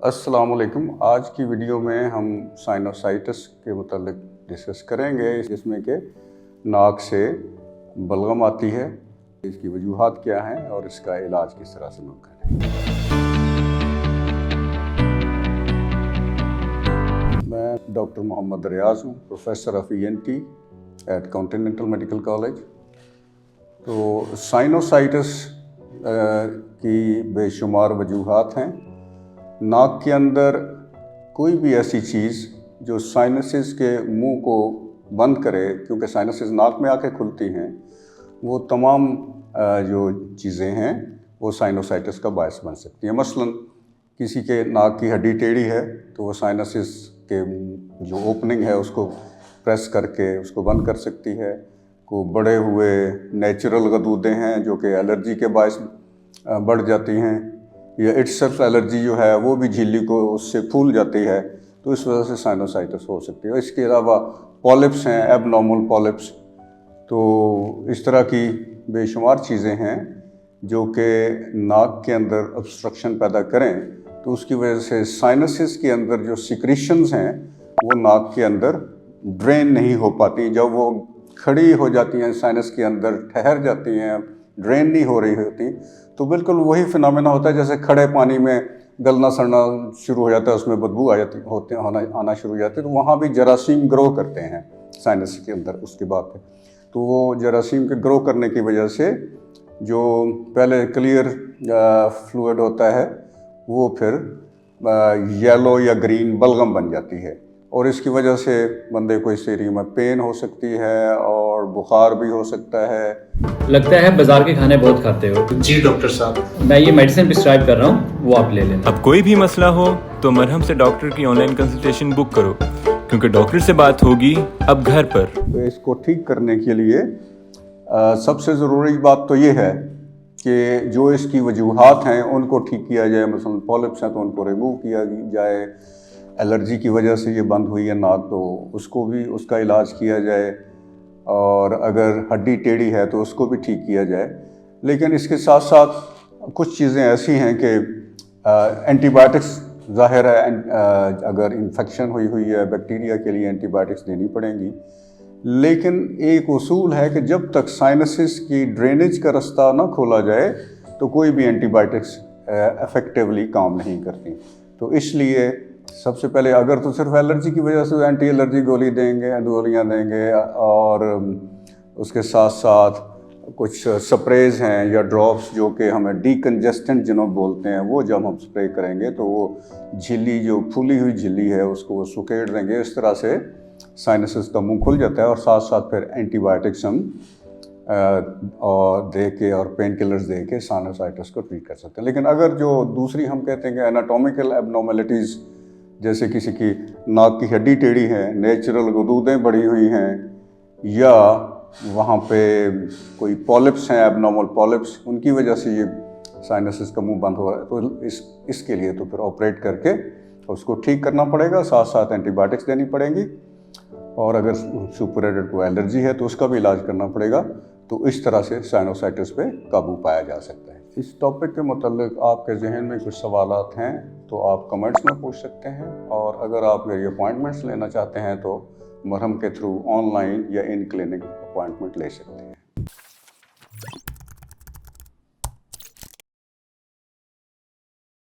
अस्सलाम वालेकुम। आज की वीडियो में हम साइनोसाइटिस के मुतालिक डिस्कस करेंगे, जिसमें कि नाक से बलगम आती है, इसकी वजूहात क्या हैं और इसका इलाज किस तरह से मुमकिन है। मैं डॉक्टर मोहम्मद रियाज हूँ, professor of ENT at continental medical college. तो साइनोसाइटिस की बेशुमार वजूहात हैं। नाक के अंदर कोई भी ऐसी चीज़ जो साइनसेस के मुंह को बंद करे, क्योंकि साइनसेस नाक में आके खुलती हैं, वो तमाम जो चीज़ें हैं वो साइनोसाइटिस का बायस बन सकती हैं। मसलन किसी के नाक की हड्डी टेढ़ी है तो वो साइनसेस के जो ओपनिंग है उसको प्रेस करके उसको बंद कर सकती है। को बड़े हुए नेचुरल गदूदें हैं जो कि एलर्जी के बायस बढ़ जाती हैं, या इट्सल्फ एलर्जी जो है वो भी झिल्ली को उससे फूल जाती है, तो इस वजह से साइनोसाइटिस हो सकती है। इसके अलावा पॉलिप्स हैं, एबनॉर्मल पॉलिप्स। तो इस तरह की बेशुमार चीज़ें हैं जो कि नाक के अंदर ऑब्स्ट्रक्शन पैदा करें, तो उसकी वजह से साइनसेस के अंदर जो सिक्रीशंस हैं वो नाक के अंदर ड्रेन नहीं हो पाती। जब वो खड़ी हो जाती हैं, साइनस के अंदर ठहर जाती हैं, ड्रेन नहीं हो रही होती, तो बिल्कुल वही फिनोमेना होता है जैसे खड़े पानी में गलना सड़ना शुरू हो जाता है, उसमें बदबू आ जाती आना शुरू हो जाती है। तो वहाँ भी जरासीम ग्रो करते हैं साइनस के अंदर उसके बाद में। तो वो जरासीम के ग्रो करने की वजह से जो पहले क्लियर फ्लूइड होता है वो फिर येलो या ग्रीन बलगम बन जाती है, और इसकी वजह से बंदे को इस एरिया में पेन हो सकती है और बुखार भी हो सकता है। लगता है बाजार के खाने बहुत खाते हो। जी डॉक्टर साहब, मैं ये मेडिसिन प्रिस्क्राइब कर रहा हूँ, वो आप ले लेना। अब कोई भी मसला हो तो मरहम से डॉक्टर की ऑनलाइन कंसल्टेशन बुक करो, क्योंकि डॉक्टर से बात होगी अब घर पर। तो इसको ठीक करने के लिए सबसे ज़रूरी बात तो ये है कि जो इसकी वजूहात हैं उनको ठीक किया जाए। मसलन पॉलिप्स हैं तो उनको रिमूव किया जाए, एलर्जी की वजह से ये बंद हुई है नाक तो उसको भी उसका इलाज किया जाए, और अगर हड्डी टेढ़ी है तो उसको भी ठीक किया जाए। लेकिन इसके साथ साथ कुछ चीज़ें ऐसी हैं कि एंटीबायोटिक्स ज़ाहिर है, अगर इन्फेक्शन हुई है बैक्टीरिया के लिए एंटीबायोटिक्स देनी पड़ेंगी। लेकिन एक उसूल है कि जब तक साइनसेस की ड्रेनेज का रास्ता ना खोला जाए तो कोई भी एंटीबायोटिक्स इफ़ेक्टिवली काम नहीं करती। तो इसलिए सबसे पहले अगर तो सिर्फ एलर्जी की वजह से एंटी एलर्जी गोलियां देंगे, और उसके साथ साथ कुछ स्प्रेज हैं या ड्रॉप्स जो कि हमें डीकंजेस्टेंट जिन्हों बोलते हैं, वो जब हम स्प्रे करेंगे तो वो झिल्ली जो फूली हुई झिल्ली है उसको वो सुकेड़ देंगे। इस तरह से साइनसेस का मुंह खुल जाता है, और साथ साथ फिर एंटीबायोटिक्स हम और दे के और पेन किलर्स दे के साइनोसाइटिस को ट्रीट कर सकते हैं। लेकिन अगर जो दूसरी हम कहते हैं कि एनाटॉमिकल एबनॉर्मलिटीज़, जैसे किसी की नाक की हड्डी टेढ़ी है, नेचुरल गदूदें बढ़ी हुई हैं, या वहाँ पे कोई पॉलिप्स हैं, एबनॉर्मल पॉलिप्स, उनकी वजह से ये साइनसेस का मुंह बंद हो रहा है, तो इसके लिए तो फिर ऑपरेट करके उसको ठीक करना पड़ेगा, साथ साथ एंटीबायोटिक्स देनी पड़ेंगी, और अगर सुपरेटेड को एलर्जी है तो उसका भी इलाज करना पड़ेगा। तो इस तरह से साइनोसाइटिस पे काबू पाया जा सकता है। इस टॉपिक के मुताल्लिक आपके जहन में कुछ सवालात हैं तो आप कमेंट्स में पूछ सकते हैं, और अगर आप मेरी अपॉइंटमेंट्स लेना चाहते हैं तो मरहम के थ्रू ऑनलाइन या इन क्लिनिक अपॉइंटमेंट ले सकते हैं।